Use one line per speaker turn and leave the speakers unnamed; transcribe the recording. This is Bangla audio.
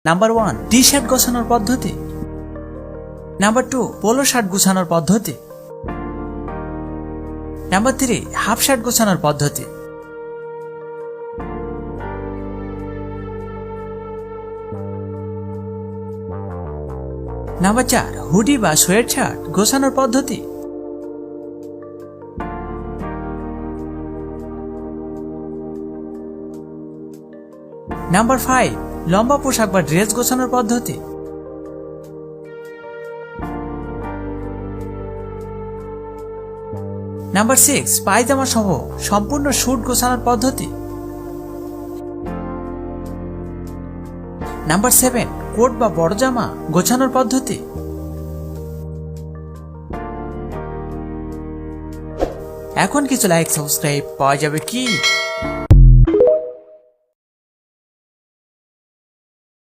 নাম্বার 1 টি শার্ট গোছানোর পদ্ধতি। নাম্বার 2 পোলো শার্ট গোছানোর পদ্ধতি। নাম্বার 3 হাফ শার্ট গোছানোর পদ্ধতি। নাম্বার 4 হুডি বা সোয়েট শার্ট গোছানোর পদ্ধতি। নাম্বার 5 লম্বা পোশাক বা ড্রেস গোছানোর পদ্ধতি। নাম্বার 6 পায়জামা সহ সম্পূর্ণ স্যুট গোছানোর পদ্ধতি। নাম্বার 7 কোট বা বড় জামা গোছানোর পদ্ধতি। এখন কিছু লাইক সাবস্ক্রাইব পাওয়া যাবে কি?